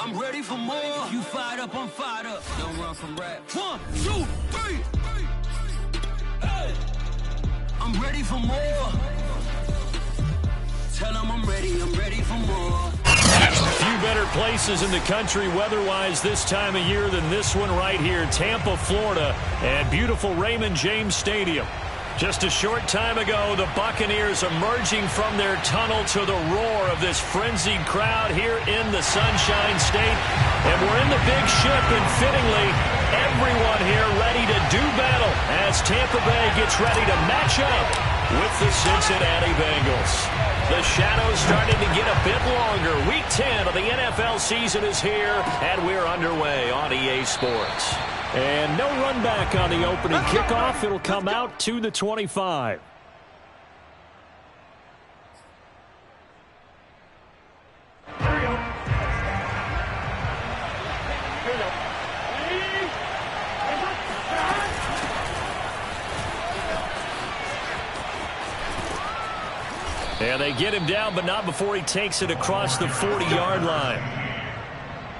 I'm ready for more. If you fired up, I'm fired up. Don't run from rap. 1, 2, 3. Hey. I'm ready for more. Tell them I'm ready for more. Few better places in the country weather-wise this time of year than this one right here, Tampa, Florida, at beautiful Raymond James Stadium. Just a short time ago, the Buccaneers emerging from their tunnel to the roar of this frenzied crowd here in the Sunshine State. And we're in the big ship, and fittingly, everyone here ready to do battle as Tampa Bay gets ready to match up with the Cincinnati Bengals. The shadow's starting to get a bit longer. Week 10 of the NFL season is here, and we're underway on EA Sports. And no run back on the opening kickoff. It'll come out to the 25. And they get him down, but not before he takes it across the 40-yard line.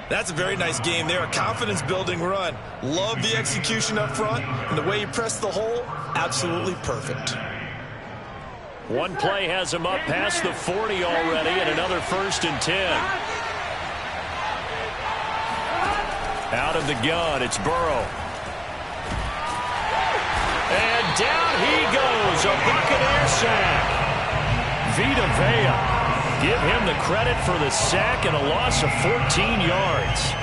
That's a very nice game there. A confidence-building run. Love the execution up front, and the way he pressed the hole, absolutely perfect. One play has him up past the 40 already, and another 1st and 10. Out of the gun, it's Burrow. And down he goes, a Buccaneer sack. Vita Vea, give him the credit for the sack and a loss of 14 yards.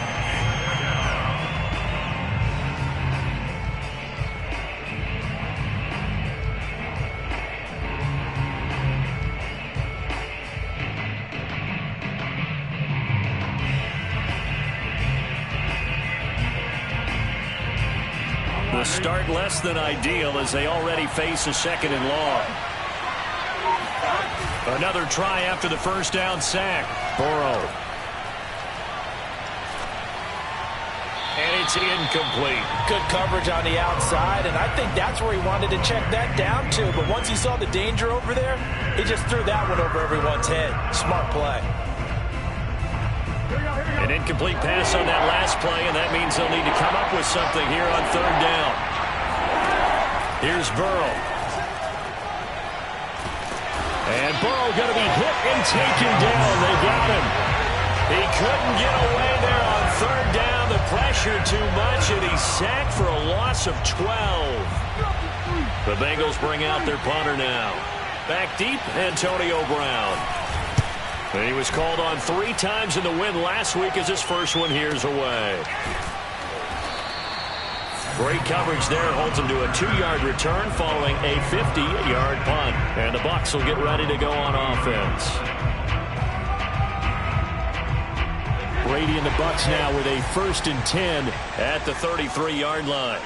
The start less than ideal as they already face a 2nd and long. Another try after the first down sack. Burrow. And it's incomplete. Good coverage on the outside, and I think that's where he wanted to check that down to. But once he saw the danger over there, he just threw that one over everyone's head. Smart play. An incomplete pass on that last play, and that means they'll need to come up with something here on 3rd down. Here's Burrow. And Burrow going to be hit and taken down. They got him. He couldn't get away there on 3rd down. The pressure too much, and he's sacked for a loss of 12. The Bengals bring out their punter now. Back deep, Antonio Brown. And he was called on 3 times in the win last week as his first one here's away. Great coverage there, holds him to a 2-yard return following a 50-yard punt. And the Bucs will get ready to go on offense. Brady and the Bucs now with a 1st and 10 at the 33-yard line.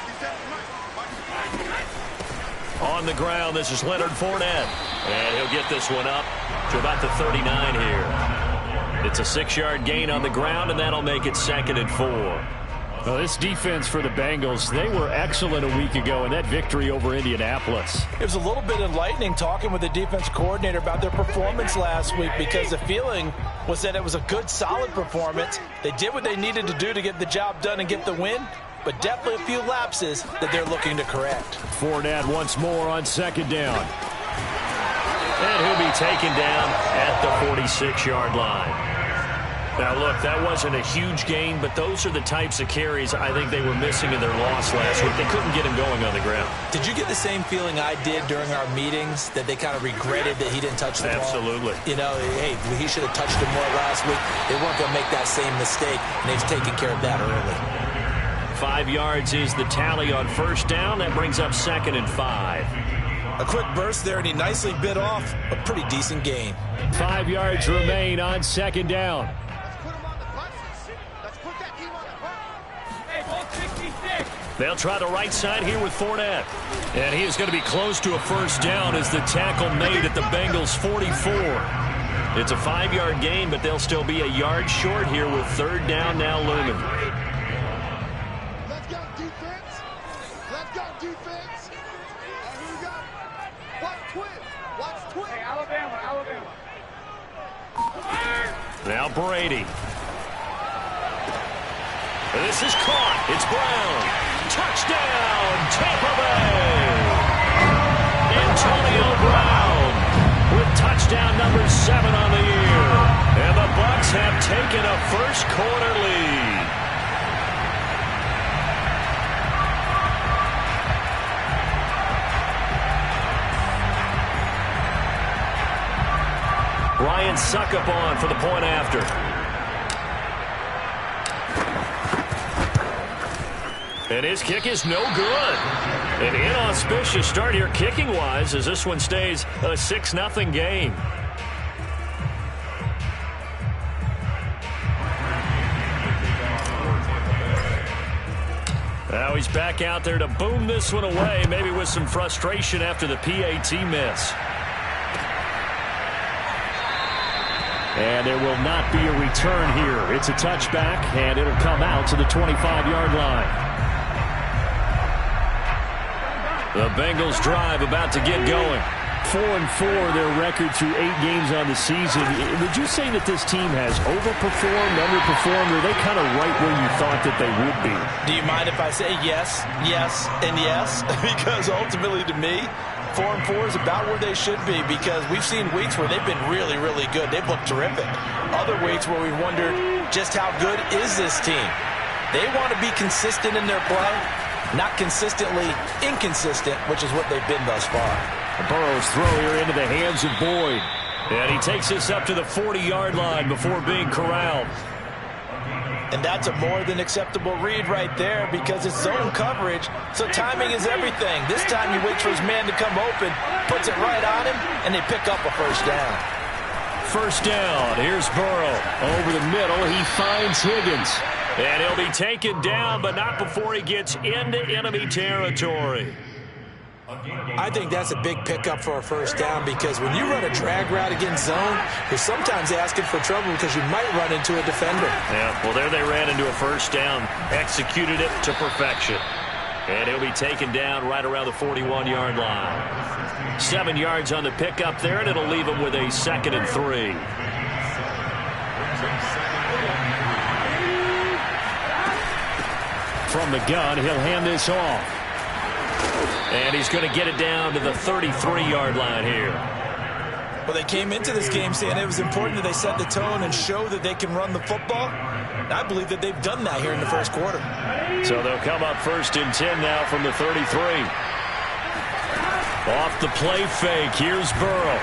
On the ground, this is Leonard Fournette. And he'll get this one up to about the 39 here. It's a 6-yard gain on the ground, and that'll make it 2nd and 4. Well, this defense for the Bengals, they were excellent a week ago in that victory over Indianapolis. It was a little bit enlightening talking with the defense coordinator about their performance last week, because the feeling was that it was a good, solid performance. They did what they needed to do to get the job done and get the win, but definitely a few lapses that they're looking to correct. Fournette once more on 2nd down. And he'll be taken down at the 46-yard line. Now, look, that wasn't a huge gain, but those are the types of carries I think they were missing in their loss last week. They couldn't get him going on the ground. Did you get the same feeling I did during our meetings, that they kind of regretted that he didn't touch the ball? Absolutely. You know, hey, he should have touched it more last week. They weren't going to make that same mistake, and they've taken care of that early. 5 yards is the tally on 1st down. That brings up 2nd and 5. A quick burst there, and he nicely bit off a pretty decent gain. 5 yards remain on 2nd down. They'll try the right side here with Fournette. And he is going to be close to a 1st down as the tackle made at the Bengals' 44. It's a 5-yard gain, but they'll still be a yard short here with 3rd down now looming. Let's go, defense. Let's go, defense. And here we go. Watch twin. Watch twin. Hey, Alabama. Now Brady. This is caught. It's Brown. Touchdown, Tampa Bay. Antonio Brown with touchdown number 7 on the year. And the Bucs have taken a first quarter lead. Ryan Suckup on for the point after. And his kick is no good. An inauspicious start here kicking-wise as this one stays a 6-0 game. Now he's back out there to boom this one away, maybe with some frustration after the PAT miss. And there will not be a return here. It's a touchback, and it'll come out to the 25-yard line. The Bengals drive about to get going. 4-4 their record through 8 games on the season. Would you say that this team has overperformed, underperformed, or are they kind of right where you thought that they would be? Do you mind if I say yes, yes, and yes? Because ultimately to me, 4-4 is about where they should be, because we've seen weeks where they've been really, really good. They've looked terrific. Other weeks where we've wondered just how good is this team. They want to be consistent in their play, not consistently inconsistent, which is what they've been thus far. Burrow's throw here into the hands of Boyd. And he takes this up to the 40-yard line before being corralled. And that's a more than acceptable read right there, because it's zone coverage, so timing is everything. This time he waits for his man to come open, puts it right on him, and they pick up a first down. First down. Here's Burrow. Over the middle, he finds Higgins. And he'll be taken down, but not before he gets into enemy territory. I think that's a big pickup for a first down, because when you run a drag route against zone, you're sometimes asking for trouble because you might run into a defender. Yeah, well, there they ran into a first down, executed it to perfection. And he'll be taken down right around the 41-yard line. 7 yards on the pickup there, and it'll leave him with a 2nd and 3. From the gun, he'll hand this off. And he's going to get it down to the 33-yard line here. Well, they came into this game saying it was important that they set the tone and show that they can run the football. And I believe that they've done that here in the first quarter. So they'll come up 1st and 10 now from the 33. Off the play fake, here's Burrow.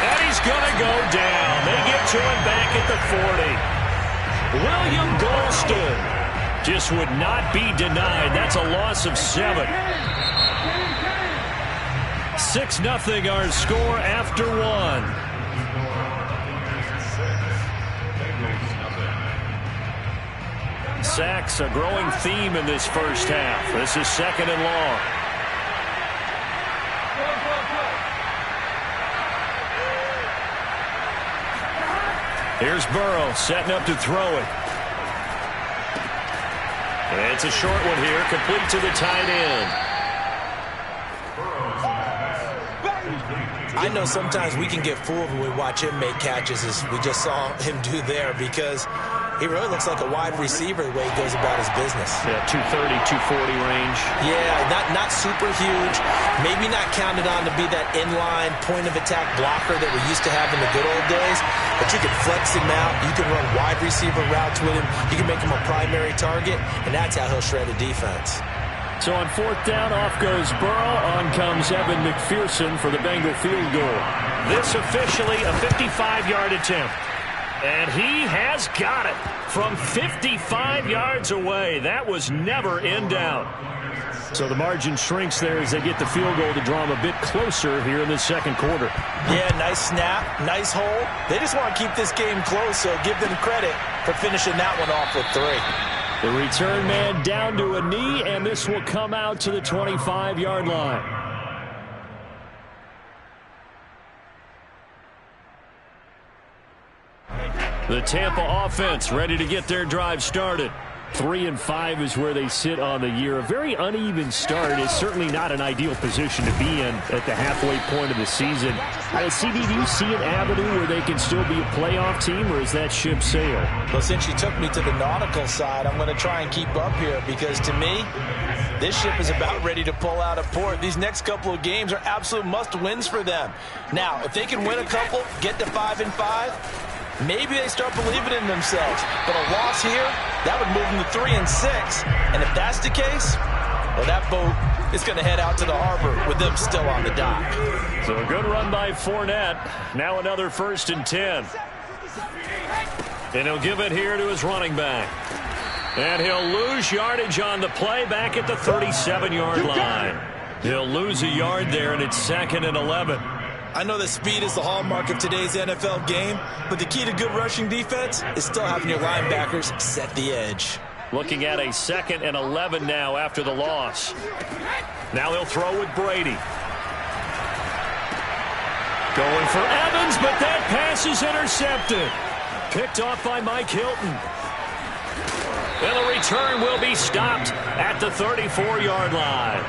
And he's going to go down. They get to him back at the 40. William Golston just would not be denied. That's a loss of 7. 6-0 our score after 1. Sacks, a growing theme in this first half. This is 2nd and long. Here's Burrow setting up to throw it. And it's a short one here, complete to the tight end. I know sometimes we can get fooled when we watch him make catches, as we just saw him do there, because he really looks like a wide receiver the way he goes about his business. Yeah, 230, 240 range. Yeah, not super huge. Maybe not counted on to be that inline point-of-attack blocker that we used to have in the good old days, but you can flex him out. You can run wide receiver routes with him. You can make him a primary target, and that's how he'll shred a defense. So on 4th down, off goes Burrow. On comes Evan McPherson for the Bengal field goal. This officially a 55-yard attempt. And he has got it from 55 yards away. That was never in doubt. So the margin shrinks there as they get the field goal to draw them a bit closer here in the 2nd quarter. Yeah, nice snap, nice hole. They just want to keep this game close, so give them credit for finishing that one off with 3. The return man down to a knee, and this will come out to the 25-yard line. The Tampa offense ready to get their drive started. 3-5 is where they sit on the year. A very uneven start is certainly not an ideal position to be in at the halfway point of the season. CD, do you see an avenue where they can still be a playoff team, or is that ship sailed? Well, since you took me to the nautical side, I'm going to try and keep up here because, to me, this ship is about ready to pull out of port. These next couple of games are absolute must-wins for them. Now, if they can win a couple, get to 5-5, maybe they start believing in themselves. But a loss here, that would move them to 3-6. And if that's the case, well, that boat is going to head out to the harbor with them still on the dock. So a good run by Fournette. Now another 1st and 10. And he'll give it here to his running back. And he'll lose yardage on the play back at the 37-yard line. He'll lose a yard there, and it's 2nd and 11. I know that speed is the hallmark of today's NFL game, but the key to good rushing defense is still having your linebackers set the edge. Looking at a 2nd and 11 now after the loss. Now he'll throw with Brady. Going for Evans, but that pass is intercepted. Picked off by Mike Hilton. And the return will be stopped at the 34-yard line.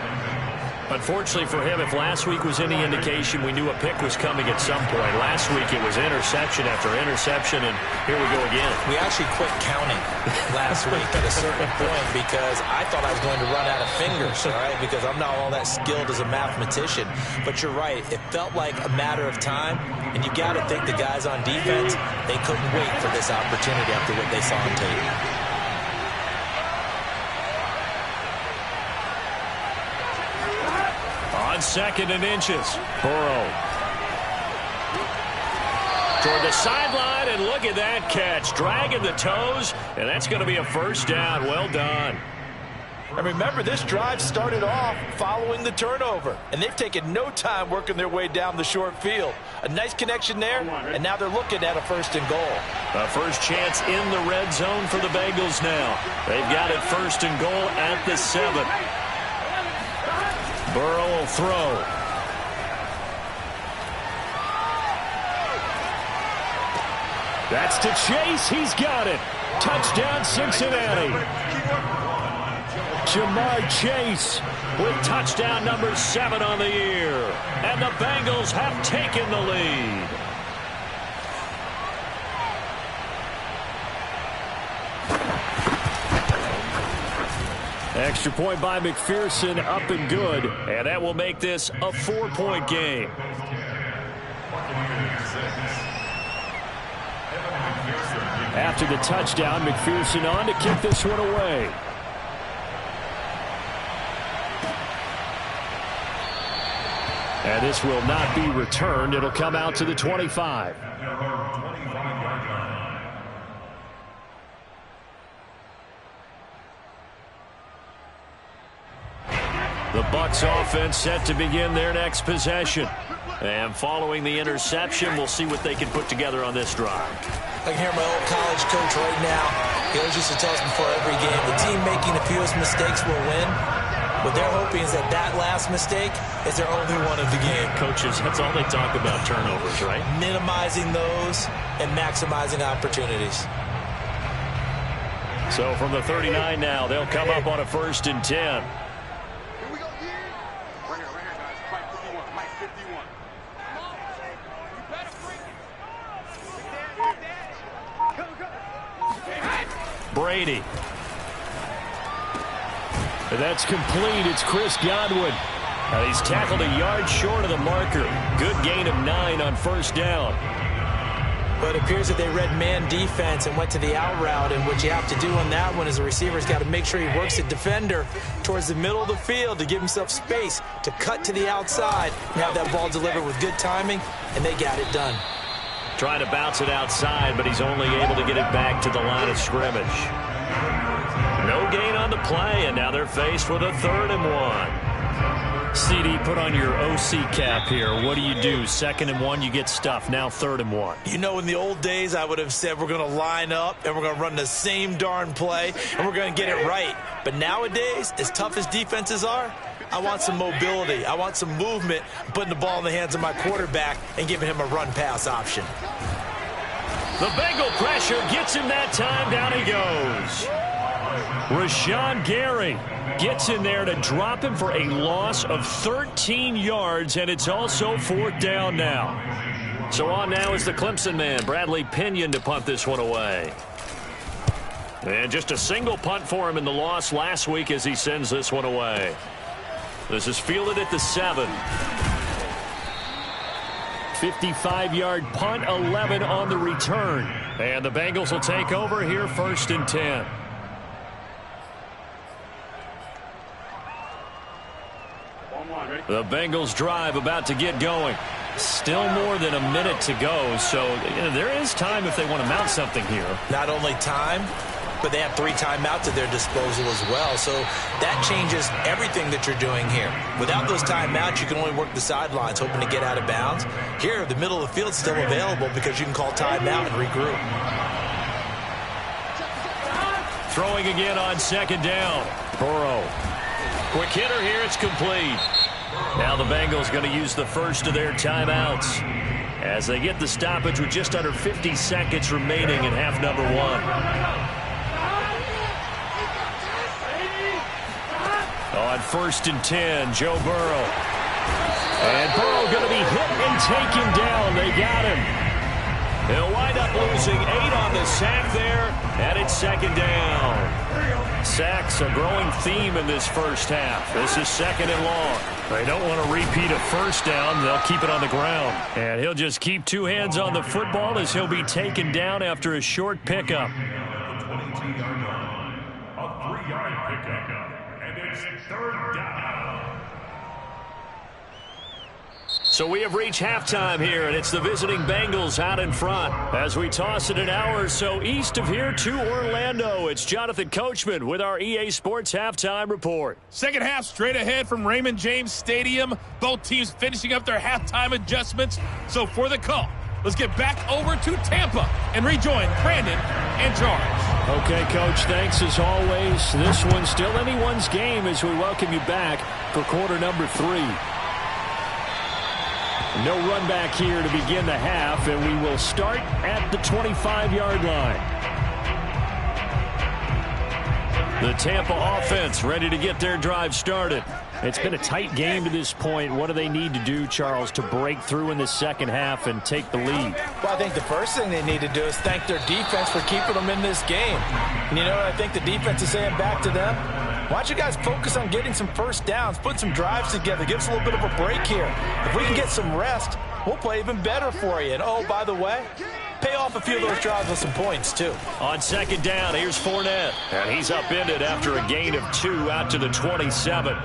Unfortunately for him, if last week was any indication, we knew a pick was coming at some point. Last week it was interception after interception, and here we go again. We actually quit counting last week at a certain point because I thought I was going to run out of fingers, all right, because I'm not all that skilled as a mathematician. But you're right. It felt like a matter of time, and you got to think the guys on defense, they couldn't wait for this opportunity after what they saw on tape. On 2nd and inches, Burrow. Toward the sideline, and look at that catch. Dragging the toes, and that's going to be a 1st down. Well done. And remember, this drive started off following the turnover, and they've taken no time working their way down the short field. A nice connection there, and now they're looking at a 1st and goal. A first chance in the red zone for the Bengals now. They've got it 1st and goal at the 7. Burrow will throw. That's to Chase. He's got it. Touchdown, Cincinnati. Jamar Chase with touchdown number 7 on the year. And the Bengals have taken the lead. Extra point by McPherson, up and good. And that will make this a 4-point game. After the touchdown, McPherson on to kick this one away. And this will not be returned. It'll come out to the 25. The Bucs offense set to begin their next possession. And following the interception, we'll see what they can put together on this drive. I can hear my old college coach right now. He always used to tell us before every game, the team making the fewest mistakes will win. What they're hoping is that last mistake is their only one of the game. Coaches, that's all they talk about, turnovers, right? Minimizing those and maximizing opportunities. So from the 39 now, they'll come up on a 1st and 10. Brady. And that's complete. It's Chris Godwin. He's tackled a yard short of the marker. Good gain of 9 on 1st down. But it appears that they read man defense and went to the out route. And what you have to do on that one is the receiver's got to make sure he works the defender towards the middle of the field to give himself space to cut to the outside and have that ball delivered with good timing, and they got it done. Trying to bounce it outside, but he's only able to get it back to the line of scrimmage. No gain on the play, and now they're faced with a 3rd and 1. CD, put on your OC cap here. What do you do? 2nd and 1, you get stuffed. Now 3rd and 1. You know, in the old days, I would have said we're going to line up and we're going to run the same darn play and we're going to get it right. But nowadays, as tough as defenses are, I want some mobility. I want some movement, putting the ball in the hands of my quarterback and giving him a run-pass option. The Bengal pressure gets him that time. Down he goes. Rashawn Gary gets in there to drop him for a loss of 13 yards, and it's also 4th down now. So on now is the Clemson man, Bradley Pinion, to punt this one away. And just a single punt for him in the loss last week as he sends this one away. This is fielded at the 7. 55-yard punt, 11 on the return. And the Bengals will take over here, 1st and 10. The Bengals drive about to get going. Still more than a minute to go, so there is time if they want to mount something here. Not only time, but they have 3 timeouts at their disposal as well. So that changes everything that you're doing here. Without those timeouts, you can only work the sidelines, hoping to get out of bounds. Here, the middle of the field is still available because you can call timeout and regroup. Throwing again on 2nd down. Burrow. Quick hitter here. It's complete. Now the Bengals going to use the first of their timeouts as they get the stoppage with just under 50 seconds remaining in half number 1. On 1st and 10, Joe Burrow. And Burrow going to be hit and taken down. They got him. He'll wind up losing 8 on the sack there, and it's 2nd down. Sacks a growing theme in this first half. This is 2nd and long. They don't want to repeat a 1st down. They'll keep it on the ground. And he'll just keep 2 hands on the football as he'll be taken down after a short pickup. A 3-yard pickup, and it's 3rd down. So we have reached halftime here, and it's the visiting Bengals out in front. As we toss it an hour or so east of here to Orlando, it's Jonathan Coachman with our EA Sports Halftime Report. Second half straight ahead from Raymond James Stadium. Both teams finishing up their halftime adjustments. So for the call, let's get back over to Tampa and rejoin Brandon and Charles. Okay, Coach, thanks as always. This one's still anyone's game as we welcome you back for quarter number 3. No run back here to begin the half, and we will start at the 25-yard line. The Tampa offense ready to get their drive started. It's been a tight game to this point. What do they need to do, Charles, to break through in the second half and take the lead? Well, I think the first thing they need to do is thank their defense for keeping them in this game. And you know what I think the defense is saying back to them? Why don't you guys focus on getting some first downs, put some drives together, give us a little bit of a break here. If we can get some rest, we'll play even better for you. And, oh, by the way, pay off a few of those drives with some points, too. On 2nd down, here's Fournette. And he's upended after a gain of 2 out to the 27.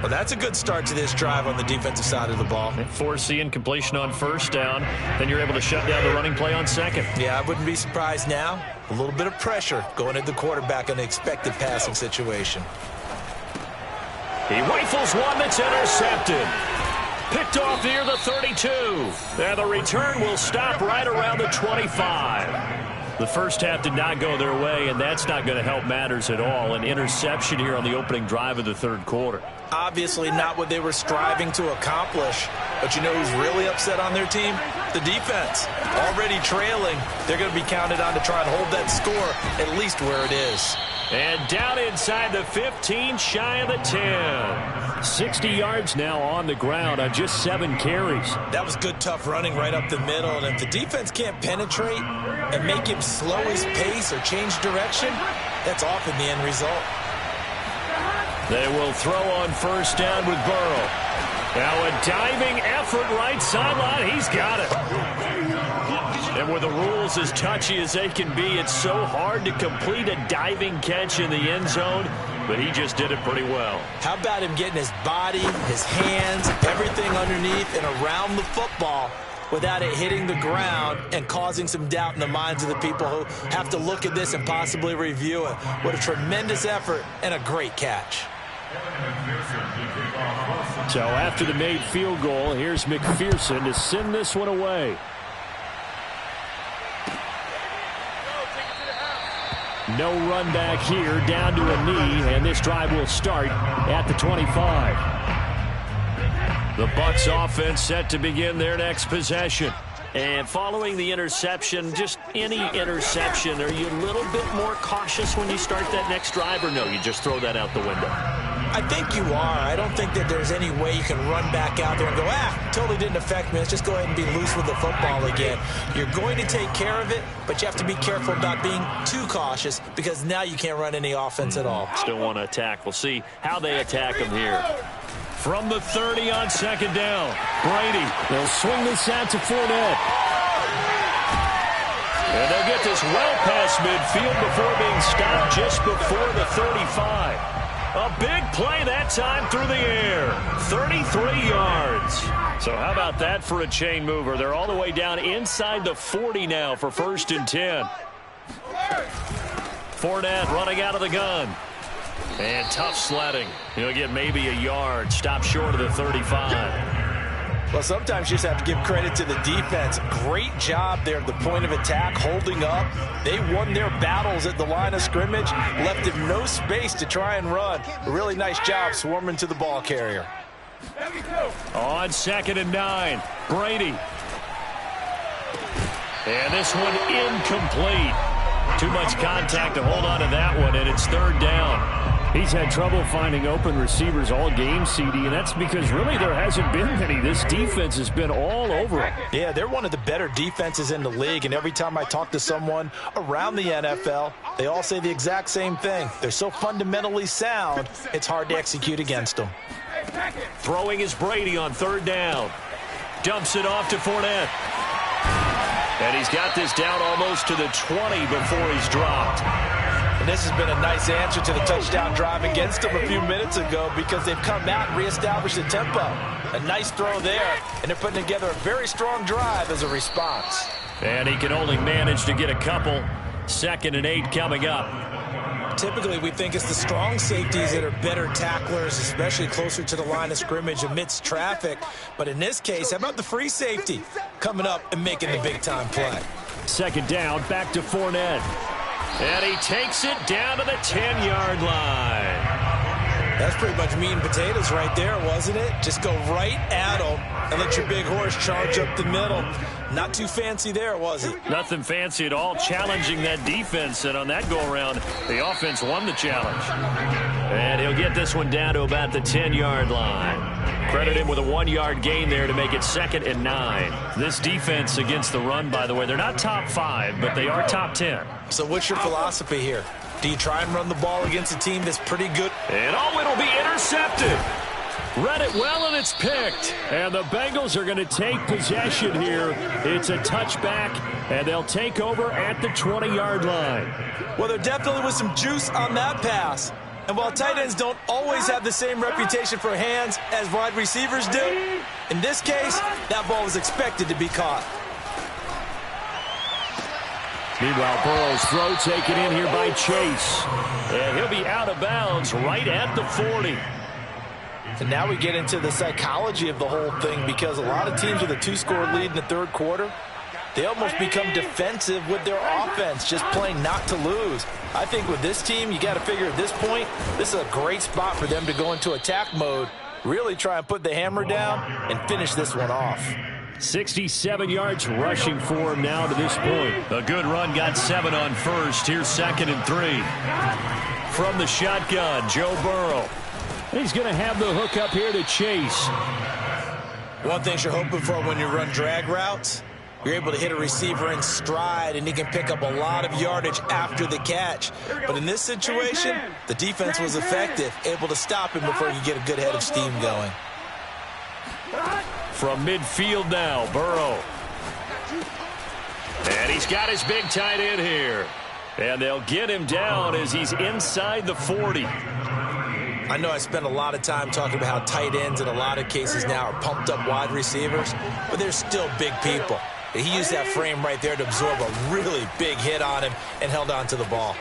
Well, that's a good start to this drive on the defensive side of the ball. Force the incompletion on 1st down. Then you're able to shut down the running play on 2nd. Yeah, I wouldn't be surprised now. A little bit of pressure going at the quarterback in an expected passing situation. He rifles one that's intercepted. Picked off near the 32. And the return will stop right around the 25. The first half did not go their way, and that's not going to help matters at all. An interception here on the opening drive of the 3rd quarter. Obviously not what they were striving to accomplish. But you know who's really upset on their team? The defense. Already trailing. They're going to be counted on to try and hold that score at least where it is. And down inside the 15, shy of the 10. 60 yards now on the ground on just 7 carries. That was good, tough running right up the middle. And if the defense can't penetrate and make him slow his pace or change direction, that's often the end result. They will throw on 1st down with Burrow. Now a diving effort right sideline. He's got it. And with the rules as touchy as they can be, it's so hard to complete a diving catch in the end zone, but he just did it pretty well. How about him getting his body, his hands, everything underneath and around the football without it hitting the ground and causing some doubt in the minds of the people who have to look at this and possibly review it. What a tremendous effort and a great catch. So after the made field goal, here's McPherson to send this one away. No run back here, down to a knee, and this drive will start at the 25. The Bucs offense set to begin their next possession. And following the interception, just any interception, are you a little bit more cautious when you start that next drive, or no, you just throw that out the window? I think you are. I don't think that there's any way you can run back out there and go, totally didn't affect me. Let's just go ahead and be loose with the football again. You're going to take care of it, but you have to be careful about being too cautious because now you can't run any offense at all. Still want to attack. We'll see how they attack them here. From the 30 on second down, Brady will swing this out to Fournette. And they'll get this well past midfield before being stopped just before the 35. A big play that time through the air. 33 yards. So how about that for a chain mover? They're all the way down inside the 40 now for 1st and 10. Fournette running out of the gun. And tough sledding. He'll get maybe a yard. Stop short of the 35. Well, sometimes you just have to give credit to the defense. Great job there at the point of attack, holding up. They won their battles at the line of scrimmage, left him no space to try and run. A really nice job swarming to the ball carrier. On 2nd and 9, Brady. And this one incomplete. Too much contact to hold on to that one, and it's 3rd down. He's had trouble finding open receivers all game, CD, and that's because really there hasn't been many. This defense has been all over him. Yeah, they're one of the better defenses in the league, and every time I talk to someone around the NFL, they all say the exact same thing. They're so fundamentally sound, it's hard to execute against them. Throwing is Brady on 3rd down. Dumps it off to Fournette. And he's got this down almost to the 20 before he's dropped. And this has been a nice answer to the touchdown drive against them a few minutes ago because they've come out and reestablished the tempo. A nice throw there, and they're putting together a very strong drive as a response. And he can only manage to get a couple. 2nd and 8 coming up. Typically, we think it's the strong safeties that are better tacklers, especially closer to the line of scrimmage amidst traffic. But in this case, how about the free safety coming up and making the big-time play? 2nd down, back to Fournette. And he takes it down to the 10-yard line. That's pretty much meat and potatoes right there, wasn't it? Just go right at them and let your big horse charge up the middle. Not too fancy there, was it? Nothing fancy at all, challenging that defense. And on that go-around, the offense won the challenge. And he'll get this one down to about the 10-yard line. Credit him with a 1-yard gain there to make it 2nd and 9. This defense against the run, by the way, they're not top 5, but they are top 10. So what's your philosophy here? Do you try and run the ball against a team that's pretty good? And it'll be intercepted. Read it well, and it's picked. And the Bengals are going to take possession here. It's a touchback, and they'll take over at the 20-yard line. Well, there definitely was some juice on that pass. And while tight ends don't always have the same reputation for hands as wide receivers do, in this case, that ball was expected to be caught. Meanwhile, Burrow's throw taken in here by Chase. And he'll be out of bounds right at the 40. And now we get into the psychology of the whole thing because a lot of teams with a 2-score lead in the 3rd quarter, they almost become defensive with their offense, just playing not to lose. I think with this team, you got to figure at this point, this is a great spot for them to go into attack mode, really try and put the hammer down and finish this one off. 67 yards rushing for him now to this point. A good run, got 7 on first. Here's 2nd and 3. From the shotgun, Joe Burrow. He's going to have the hook up here to Chase. One thing you're hoping for when you run drag routes, you're able to hit a receiver in stride, and he can pick up a lot of yardage after the catch. But in this situation, the defense was effective, able to stop him before you get a good head of steam going. From midfield now, Burrow. And he's got his big tight end here. And they'll get him down as he's inside the 40. I know I spent a lot of time talking about how tight ends in a lot of cases now are pumped up wide receivers, but they're still big people. He used that frame right there to absorb a really big hit on him and held on to the ball.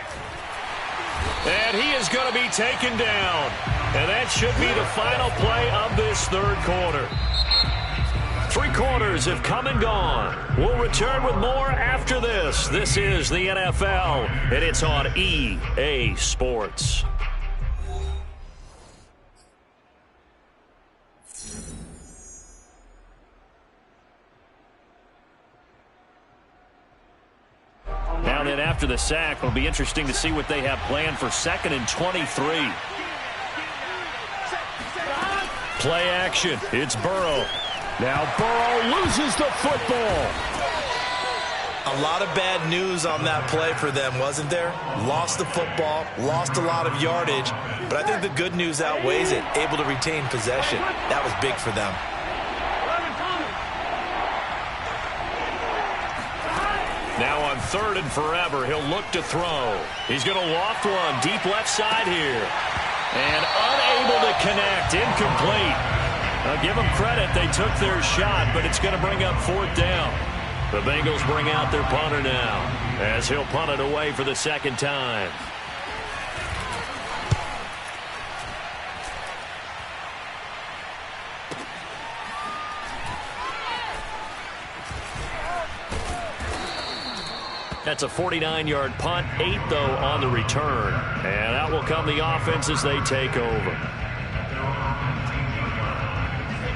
And he is going to be taken down. And that should be the final play of this 3rd quarter. 3 quarters have come and gone. We'll return with more after this. This is the NFL, and it's on EA Sports. after the sack. It'll be interesting to see what they have planned for 2nd and 23. Play action. It's Burrow. Now Burrow loses the football. A lot of bad news on that play for them, wasn't there? Lost the football, lost a lot of yardage, but I think the good news outweighs it. Able to retain possession. That was big for them. Now on 3rd and forever, he'll look to throw. He's going to loft one deep left side here. And unable to connect. Incomplete. I'll give them credit. They took their shot, but it's going to bring up 4th down. The Bengals bring out their punter now as he'll punt it away for the 2nd time. That's a 49-yard punt, 8 though on the return. And out will come the offense as they take over.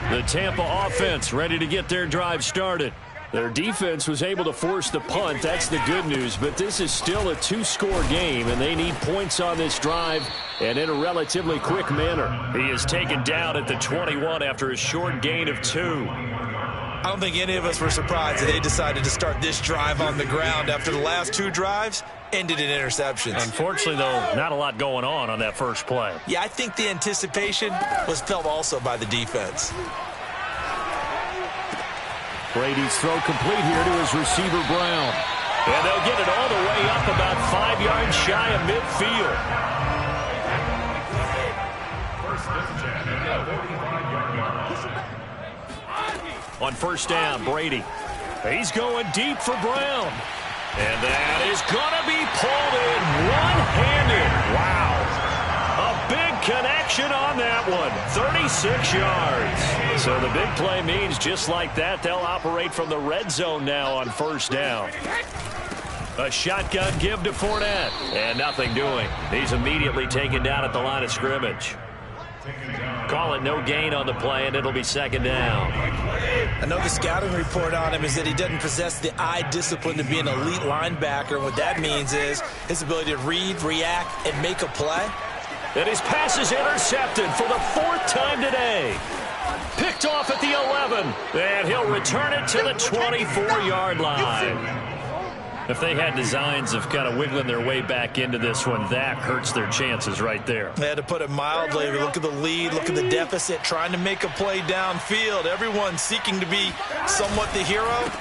The Tampa offense ready to get their drive started. Their defense was able to force the punt. That's the good news. But this is still a 2-score game, and they need points on this drive and in a relatively quick manner. He is taken down at the 21 after a short gain of 2. I don't think any of us were surprised that they decided to start this drive on the ground after the last 2 drives ended in interceptions. Unfortunately, though, not a lot going on that first play. Yeah, I think the anticipation was felt also by the defense. Brady's throw complete here to his receiver, Brown. And they'll get it all the way up about 5 yards shy of midfield. On 1st down, Brady. He's going deep for Brown. And that is going to be pulled in one-handed. Wow. A big connection on that one. 36 yards. So the big play means just like that, they'll operate from the red zone now on 1st down. A shotgun give to Fournette. And nothing doing. He's immediately taken down at the line of scrimmage. Call it no gain on the play, and it'll be 2nd down. I know the scouting report on him is that he doesn't possess the eye discipline to be an elite linebacker. What that means is his ability to read, react, and make a play. And his pass is intercepted for the 4th time today. Picked off at the 11, and he'll return it to the 24-yard line. If they had designs of kind of wiggling their way back into this one, that hurts their chances right there. They had to put it mildly. Look at the lead. Look at the deficit. Trying to make a play downfield. Everyone seeking to be somewhat the hero.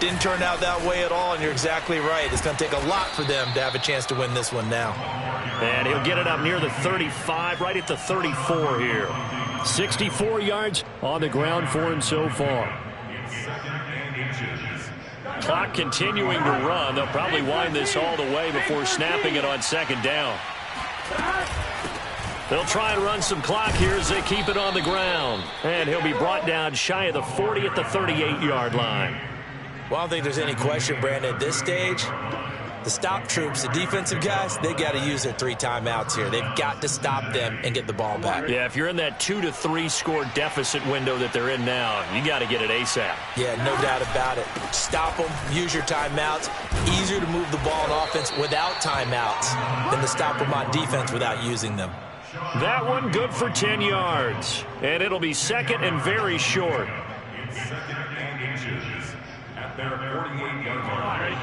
Didn't turn out that way at all, and you're exactly right. It's going to take a lot for them to have a chance to win this one now. And he'll get it up near the 35, right at the 34 here. 64 yards on the ground for him so far. Clock continuing to run. They'll probably wind this all the way before snapping it on 2nd down. They'll try and run some clock here as they keep it on the ground. And he'll be brought down shy of the 40 at the 38-yard line. Well, I don't think there's any question, Brandon, at this stage. The stop troops, the defensive guys, they got to use their 3 timeouts here. They've got to stop them and get the ball back. Yeah, if you're in that 2 to 3 score deficit window that they're in now, you got to get it ASAP. Yeah, no doubt about it. Stop them, use your timeouts. Easier to move the ball on offense without timeouts than to stop them on defense without using them. That one good for 10 yards. And it'll be 2nd and very short. At their 48-yard line.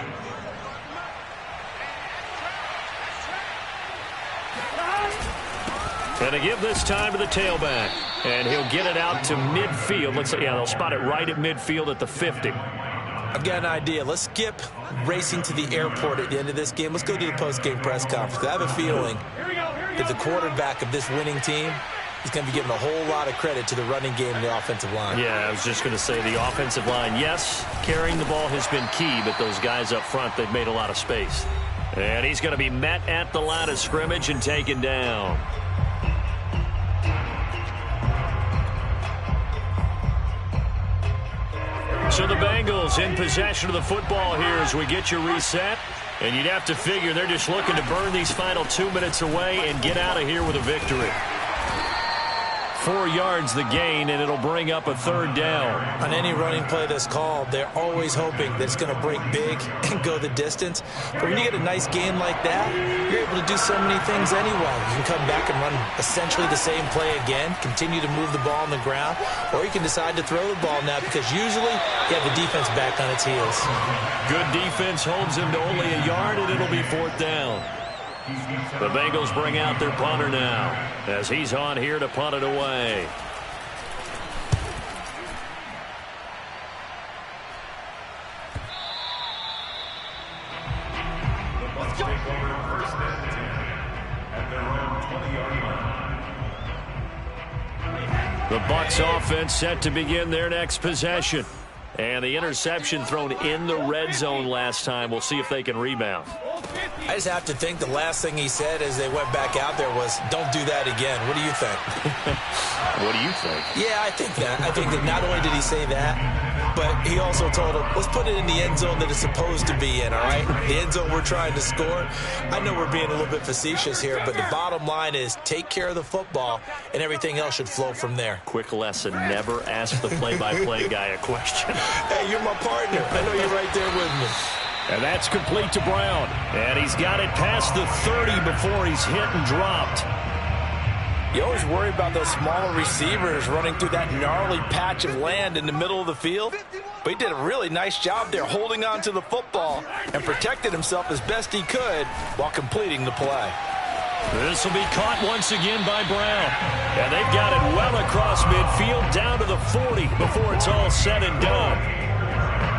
And to give this time to the tailback. And he'll get it out to midfield. Let's say, yeah, they'll spot it right at midfield at the 50. I've got an idea. Let's skip racing to the airport at the end of this game. Let's go to the post-game press conference. I have a feeling that the quarterback of this winning team is going to be giving a whole lot of credit to the running game and the offensive line. Yeah, I was just going to say the offensive line, yes, carrying the ball has been key, but those guys up front, they've made a lot of space. And he's going to be met at the line of scrimmage and taken down. So the Bengals in possession of the football here as we get you reset. And you'd have to figure they're just looking to burn these final 2 minutes away and get out of here with a victory. 4 yards the gain, and it'll bring up a 3rd down. On any running play that's called, they're always hoping that it's going to break big and go the distance. But when you get a nice game like that, you're able to do so many things anyway. You can come back and run essentially the same play again, continue to move the ball on the ground, or you can decide to throw the ball now because usually you have the defense back on its heels. Good defense holds him to only a yard, and it'll be 4th down. The Bengals bring out their punter now as he's on here to punt it away. Let's go. First and 10 at their own 20-yard line. The Bucs offense set to begin their next possession. And the interception thrown in the red zone last time. We'll see if they can rebound. I just have to think the last thing he said as they went back out there was, don't do that again. What do you think? What do you think? Yeah, I think that. I think that not only did he say that, but he also told him, let's put it in the end zone that it's supposed to be in, all right? The end zone we're trying to score. I know we're being a little bit facetious here, but the bottom line is take care of the football, and everything else should flow from there. Quick lesson, never ask the play-by-play guy a question. Hey, you're my partner. I know you're right there with me. And that's complete to Brown. And he's got it past the 30 before he's hit and dropped. You always worry about those smaller receivers running through that gnarly patch of land in the middle of the field. But he did a really nice job there holding on to the football and protected himself as best he could while completing the play. This will be caught once again by Brown. And they've got it well across midfield down to the 40 before it's all said and done.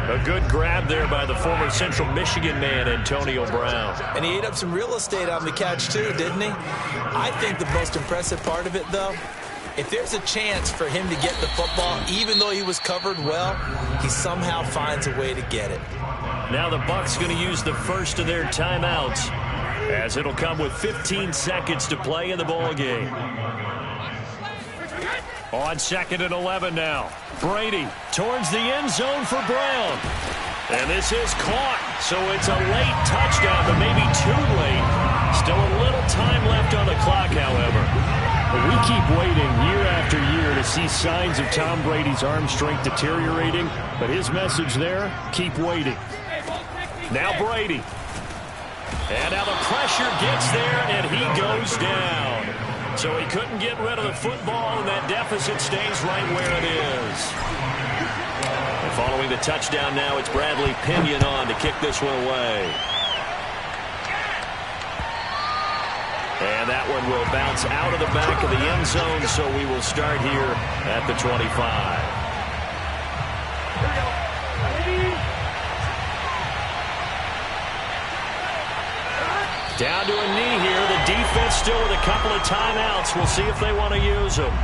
A good grab there by the former Central Michigan man, Antonio Brown. And he ate up some real estate on the catch, too, didn't he? I think the most impressive part of it, though, if there's a chance for him to get the football, even though he was covered well, he somehow finds a way to get it. Now the Bucs going to use the first of their timeouts, as it'll come with 15 seconds to play in the ball game. On 2nd and 11 now. Brady towards the end zone for Brown. And this is caught. So it's a late touchdown, but maybe too late. Still a little time left on the clock, however. But we keep waiting year after year to see signs of Tom Brady's arm strength deteriorating. But his message there, keep waiting. Now Brady. And now the pressure gets there, and he goes down. So he couldn't get rid of the football, and that deficit stays right where it is. And following the touchdown now, it's Bradley Pinion on to kick this one away. And that one will bounce out of the back of the end zone, so we will start here at the 25. Down to a knee here. The defense still with a couple of timeouts. We'll see if they want to use them.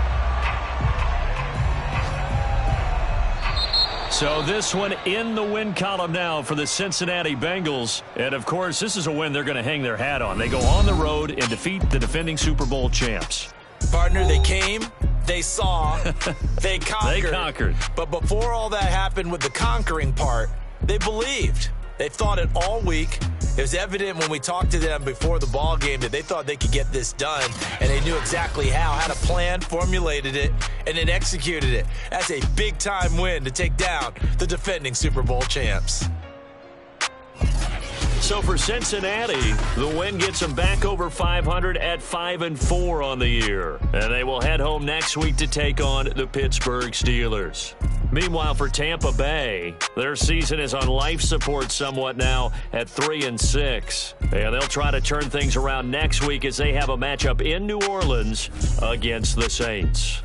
So this one in the win column now for the Cincinnati Bengals. And, of course, this is a win they're going to hang their hat on. They go on the road and defeat the defending Super Bowl champs. Partner, they came, they saw, they conquered. They conquered. But before all that happened with the conquering part, they believed. They thought it all week. It was evident when we talked to them before the ball game that they thought they could get this done, and they knew exactly how, had a plan, formulated it, and then executed it. That's a big-time win to take down the defending Super Bowl champs. So for Cincinnati, the win gets them back over 500 at 5-4 on the year. And they will head home next week to take on the Pittsburgh Steelers. Meanwhile, for Tampa Bay, their season is on life support somewhat now at 3-6. And they'll try to turn things around next week as they have a matchup in New Orleans against the Saints.